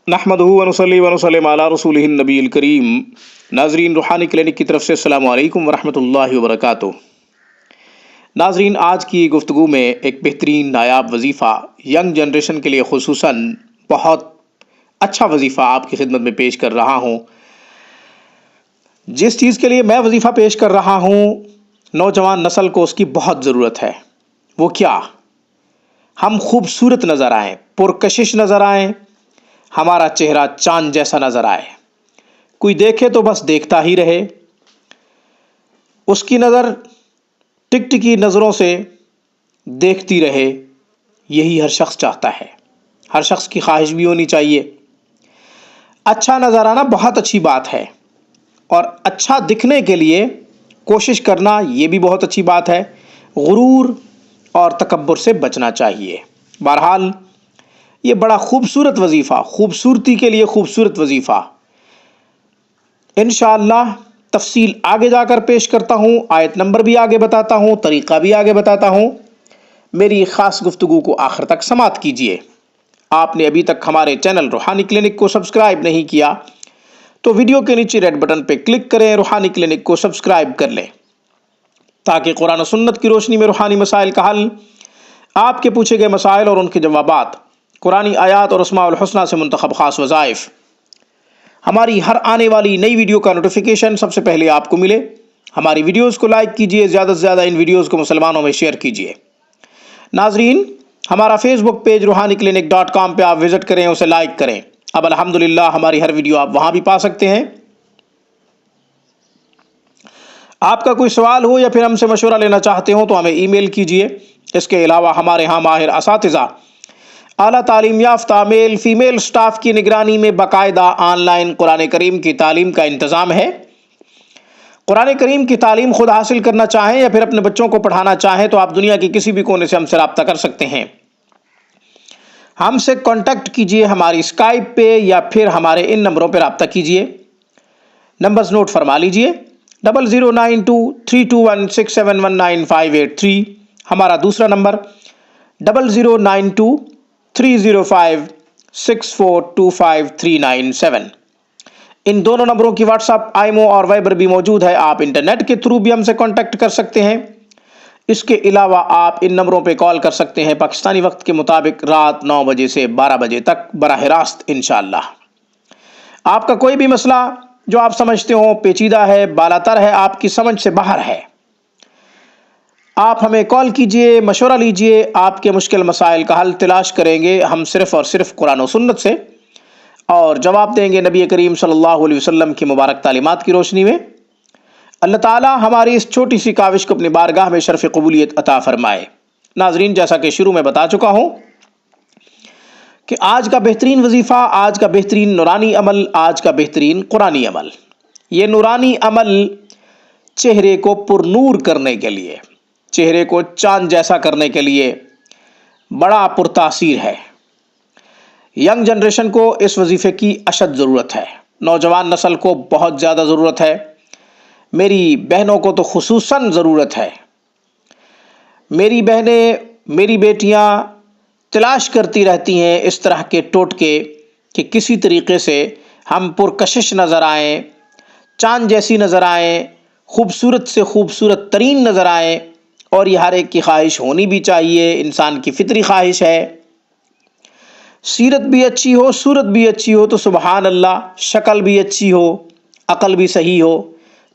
نحمدہ ونصلی ونسلم علی رسولہ النبی الکریم۔ ناظرین، روحانی کلینک کی طرف سے السلام علیکم ورحمۃ اللہ وبرکاتہ۔ ناظرین، آج کی گفتگو میں ایک بہترین نایاب وظیفہ ینگ جنریشن کے لیے خصوصاً بہت اچھا وظیفہ آپ کی خدمت میں پیش کر رہا ہوں۔ جس چیز کے لیے میں وظیفہ پیش کر رہا ہوں، نوجوان نسل کو اس کی بہت ضرورت ہے۔ وہ کیا؟ ہم خوبصورت نظر آئیں، پرکشش نظر آئیں، ہمارا چہرہ چاند جیسا نظر آئے، کوئی دیکھے تو بس دیکھتا ہی رہے، اس کی نظر ٹکٹکی نظروں سے دیکھتی رہے۔ یہی ہر شخص چاہتا ہے، ہر شخص کی خواہش بھی ہونی چاہیے۔ اچھا نظر آنا بہت اچھی بات ہے، اور اچھا دکھنے کے لیے کوشش کرنا یہ بھی بہت اچھی بات ہے۔ غرور اور تکبر سے بچنا چاہیے۔ بہرحال یہ بڑا خوبصورت وظیفہ، خوبصورتی کے لیے خوبصورت وظیفہ، انشاءاللہ تفصیل آگے جا کر پیش کرتا ہوں، آیت نمبر بھی آگے بتاتا ہوں، طریقہ بھی آگے بتاتا ہوں۔ میری خاص گفتگو کو آخر تک سماعت کیجیے۔ آپ نے ابھی تک ہمارے چینل روحانی کلینک کو سبسکرائب نہیں کیا تو ویڈیو کے نیچے ریڈ بٹن پہ کلک کریں، روحانی کلینک کو سبسکرائب کر لیں، تاکہ قرآن و سنت کی روشنی میں روحانی مسائل کا حل، آپ کے پوچھے گئے مسائل اور ان کے جوابات، قرآنی آیات اور اسماء الحسنہ سے منتخب خاص وظائف، ہماری ہر آنے والی نئی ویڈیو کا نوٹیفیکیشن سب سے پہلے آپ کو ملے۔ ہماری ویڈیوز کو لائک کیجیے، زیادہ سے زیادہ ان ویڈیوز کو مسلمانوں میں شیئر کیجیے۔ ناظرین، ہمارا فیس بک پیج روحانیکلینک.com پہ آپ وزٹ کریں، اسے لائک کریں۔ اب الحمدللہ ہماری ہر ویڈیو آپ وہاں بھی پا سکتے ہیں۔ آپ کا کوئی سوال ہو یا پھر ہم سے مشورہ لینا چاہتے ہوں تو ہمیں ای میل کیجیے۔ اس کے علاوہ ہمارے ہاں ماہر اساتذہ، اعلیٰ تعلیم یافتہ میل فیمیل سٹاف کی نگرانی میں باقاعدہ آن لائن قرآن کریم کی تعلیم کا انتظام ہے۔ قرآن کریم کی تعلیم خود حاصل کرنا چاہیں یا پھر اپنے بچوں کو پڑھانا چاہیں تو آپ دنیا کی کسی بھی کونے سے ہم سے رابطہ کر سکتے ہیں۔ ہم سے کانٹیکٹ کیجیے ہماری اسکائپ پہ یا پھر ہمارے ان نمبروں پہ رابطہ کیجیے۔ نمبرز نوٹ فرما لیجیے: 00923216719583، ہمارا دوسرا نمبر 00923056425397۔ ان دونوں نمبروں کی واٹس ایپ، آئیمو اور وائبر بھی موجود ہے، آپ انٹرنیٹ کے تھرو بھی ہم سے کانٹیکٹ کر سکتے ہیں۔ اس کے علاوہ آپ ان نمبروں پہ کال کر سکتے ہیں پاکستانی وقت کے مطابق رات 9 بجے سے 12 بجے تک براہ راست انشاءاللہ۔ آپ کا کوئی بھی مسئلہ جو آپ سمجھتے ہوں پیچیدہ ہے، بالاتر ہے، آپ کی سمجھ سے باہر ہے، آپ ہمیں کال کیجئے، مشورہ لیجئے، آپ کے مشکل مسائل کا حل تلاش کریں گے ہم صرف اور صرف قرآن و سنت سے، اور جواب دیں گے نبی کریم صلی اللہ علیہ وسلم کی مبارک تعلیمات کی روشنی میں۔ اللہ تعالی ہماری اس چھوٹی سی کاوش کو اپنی بارگاہ میں شرف قبولیت عطا فرمائے۔ ناظرین، جیسا کہ شروع میں بتا چکا ہوں کہ آج کا بہترین وظیفہ، آج کا بہترین نورانی عمل، آج کا بہترین قرآنی عمل، یہ نورانی عمل چہرے کو پر نور کرنے کے لیے، چہرے کو چاند جیسا کرنے کے لیے بڑا پرتاثیر ہے۔ ینگ جنریشن کو اس وظیفے کی اشد ضرورت ہے، نوجوان نسل کو بہت زیادہ ضرورت ہے، میری بہنوں کو تو خصوصاً ضرورت ہے۔ میری بہنیں، میری بیٹیاں تلاش کرتی رہتی ہیں اس طرح کے ٹوٹکے کہ کسی طریقے سے ہم پرکشش نظر آئیں، چاند جیسی نظر آئیں، خوبصورت سے خوبصورت ترین نظر آئیں، اور یہ ہر ایک کی خواہش ہونی بھی چاہیے، انسان کی فطری خواہش ہے۔ سیرت بھی اچھی ہو، صورت بھی اچھی ہو تو سبحان اللہ، شکل بھی اچھی ہو، عقل بھی صحیح ہو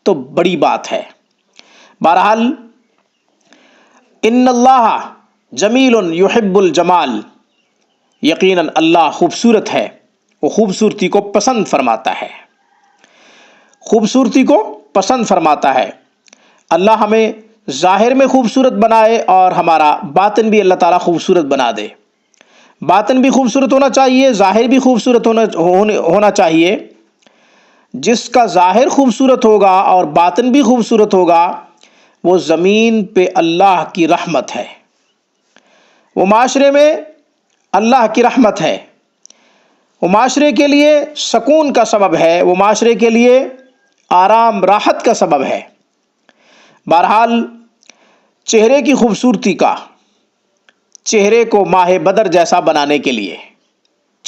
تو بڑی بات ہے۔ بہرحال ان اللہ جمیل یحب الجمال، یقیناً اللہ خوبصورت ہے، وہ خوبصورتی کو پسند فرماتا ہے، خوبصورتی کو پسند فرماتا ہے۔ اللہ ہمیں ظاہر میں خوبصورت بنائے اور ہمارا باطن بھی اللہ تعالیٰ خوبصورت بنا دے۔ باطن بھی خوبصورت ہونا چاہیے، ظاہر بھی خوبصورت ہونا چاہیے۔ جس کا ظاہر خوبصورت ہوگا اور باطن بھی خوبصورت ہوگا، وہ زمین پہ اللہ کی رحمت ہے، وہ معاشرے میں اللہ کی رحمت ہے، وہ معاشرے کے لیے سکون کا سبب ہے، وہ معاشرے کے لیے آرام راحت کا سبب ہے۔ بہرحال چہرے کی خوبصورتی کا، چہرے کو ماہ بدر جیسا بنانے کے لیے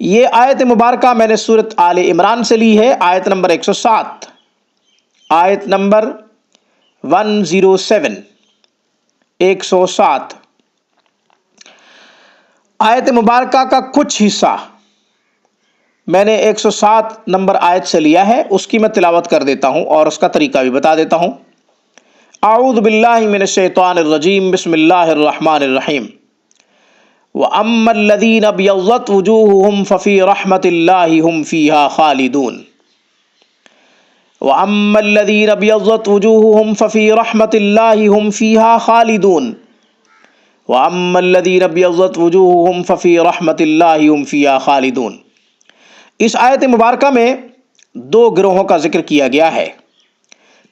یہ آیت مبارکہ میں نے سورۃ آل عمران سے لی ہے، آیت نمبر 107، آیت نمبر 107 107۔ آیت مبارکہ کا کچھ حصہ میں نے 107 نمبر آیت سے لیا ہے، اس کی میں تلاوت کر دیتا ہوں اور اس کا طریقہ بھی بتا دیتا ہوں۔ اعوذ باللہ من الشیطان الرجیم، بسم اللہ الرحمن الرحیم۔ وَأَمَّا الَّذِينَ ابْيَضَّتْ وُجُوهُهُمْ فَفِي رَحْمَةِ اللَّهِ هُمْ فِيهَا خَالِدُونَ وَأَمَّا الَّذِينَ ابْيَضَّتْ وُجُوهُهُمْ فَفِي رَحْمَةِ اللَّهِ هُمْ فِيهَا خَالِدُونَ وَأَمَّا الَّذِينَ ابْيَضَّتْ وُجُوهُهُمْ فَفِي رَحْمَةِ اللَّهِ هُمْ فِيهَا خَالِدُونَ۔ اس آیت مبارکہ میں دو گروہوں کا ذکر کیا گیا ہے۔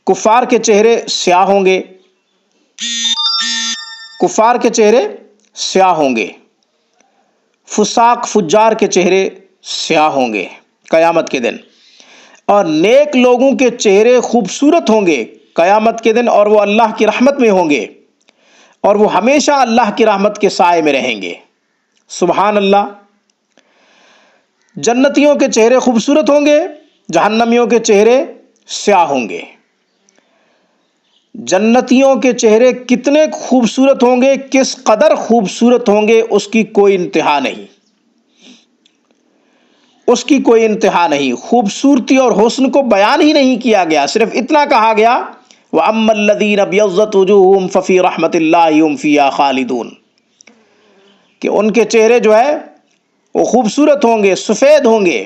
کفار کے چہرے سیاہ ہوں گے، کفار کے چہرے سیاہ ہوں گے، فساق فجار کے چہرے سیاہ ہوں گے قیامت کے دن، اور نیک لوگوں کے چہرے خوبصورت ہوں گے قیامت کے دن، اور وہ اللہ کی رحمت میں ہوں گے، اور وہ ہمیشہ اللہ کی رحمت کے سائے میں رہیں گے۔ سبحان اللہ۔ جنتیوں کے چہرے خوبصورت ہوں گے، جہنمیوں کے چہرے سیاہ ہوں گے۔ جنتیوں کے چہرے کتنے خوبصورت ہوں گے، کس قدر خوبصورت ہوں گے، اس کی کوئی انتہا نہیں، اس کی کوئی انتہا نہیں۔ خوبصورتی اور حسن کو بیان ہی نہیں کیا گیا، صرف اتنا کہا گیا وَأَمَّا الَّذِينَ ابْيَضَّتْ وُجُوهُهُمْ فَفِي رَحْمَةِ اللَّهِ هُمْ فِيهَا خَالِدُونَ، کہ ان کے چہرے جو ہے وہ خوبصورت ہوں گے، سفید ہوں گے،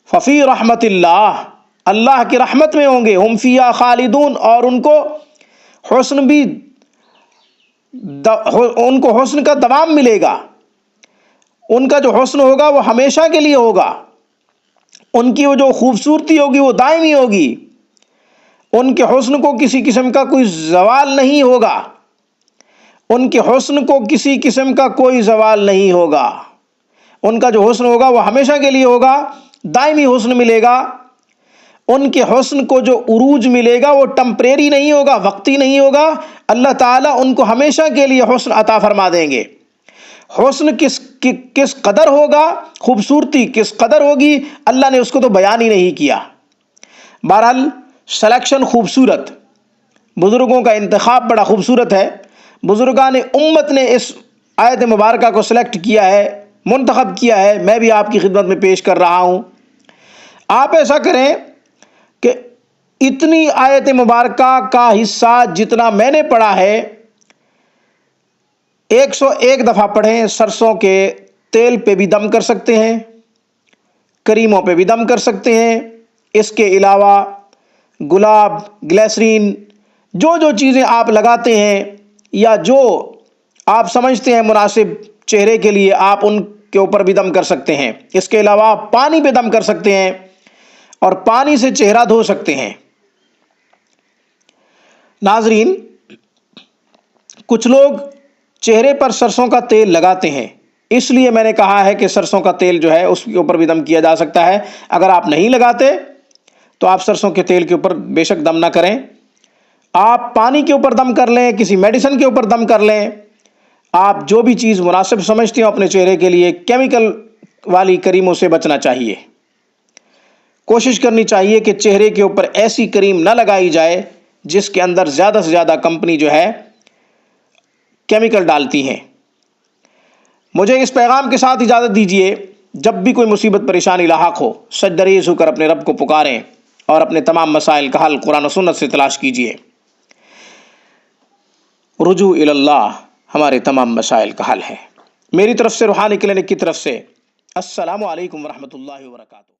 ففی رحمت اللہ، اللہ کی رحمت میں ہوں گے، ہم فیہا خالدون، اور ان کو حسن کا دوام ملے گا، ان کا جو حسن ہوگا وہ ہمیشہ کے لیے ہوگا، ان کی وہ جو خوبصورتی ہوگی وہ دائمی ہوگی، ان کے حسن کو کسی قسم کا کوئی زوال نہیں ہوگا، ان کے حسن کو کسی قسم کا کوئی زوال نہیں ہوگا، ان کا جو حسن ہوگا وہ ہمیشہ کے لیے ہوگا، دائمی حسن ملے گا۔ ان کے حسن کو جو عروج ملے گا وہ ٹمپریری نہیں ہوگا، وقتی نہیں ہوگا، اللہ تعالیٰ ان کو ہمیشہ کے لیے حسن عطا فرما دیں گے۔ حسن کس قدر ہوگا، خوبصورتی کس قدر ہوگی، اللہ نے اس کو تو بیان ہی نہیں کیا۔ بہرحال سلیکشن خوبصورت، بزرگوں کا انتخاب بڑا خوبصورت ہے، بزرگان امت نے اس آیت مبارکہ کو سلیکٹ کیا ہے، منتخب کیا ہے، میں بھی آپ کی خدمت میں پیش کر رہا ہوں۔ آپ ایسا کریں کہ اتنی آیت مبارکہ کا حصہ جتنا میں نے پڑھا ہے 101 دفعہ پڑھیں۔ سرسوں کے تیل پہ بھی دم کر سکتے ہیں، کریموں پہ بھی دم کر سکتے ہیں، اس کے علاوہ گلاب، گلیسرین، جو جو چیزیں آپ لگاتے ہیں یا جو آپ سمجھتے ہیں مناسب چہرے کے لیے، آپ ان کے اوپر بھی دم کر سکتے ہیں۔ اس کے علاوہ پانی پہ دم کر سکتے ہیں اور پانی سے چہرہ دھو سکتے ہیں۔ ناظرین، کچھ لوگ چہرے پر سرسوں کا تیل لگاتے ہیں، اس لیے میں نے کہا ہے کہ سرسوں کا تیل جو ہے اس کے اوپر بھی دم کیا جا سکتا ہے۔ اگر آپ نہیں لگاتے تو آپ سرسوں کے تیل کے اوپر بے شک دم نہ کریں، آپ پانی کے اوپر دم کر لیں، کسی میڈیسن کے اوپر دم کر لیں، آپ جو بھی چیز مناسب سمجھتے ہیں اپنے چہرے کے لیے۔ کیمیکل والی کریموں سے بچنا چاہیے، کوشش کرنی چاہیے کہ چہرے کے اوپر ایسی کریم نہ لگائی جائے جس کے اندر زیادہ سے زیادہ کمپنی جو ہے کیمیکل ڈالتی ہیں۔ مجھے اس پیغام کے ساتھ اجازت دیجیے، جب بھی کوئی مصیبت پریشانی لاحق ہو، سجدریز ہو کر اپنے رب کو پکاریں اور اپنے تمام مسائل کا حل قرآن و سنت سے تلاش کیجیے۔ رجوع اللہ ہمارے تمام مسائل کا حل ہے۔ میری طرف سے روحانی کلینک کی طرف سے السلام علیکم ورحمۃ اللہ وبرکاتہ۔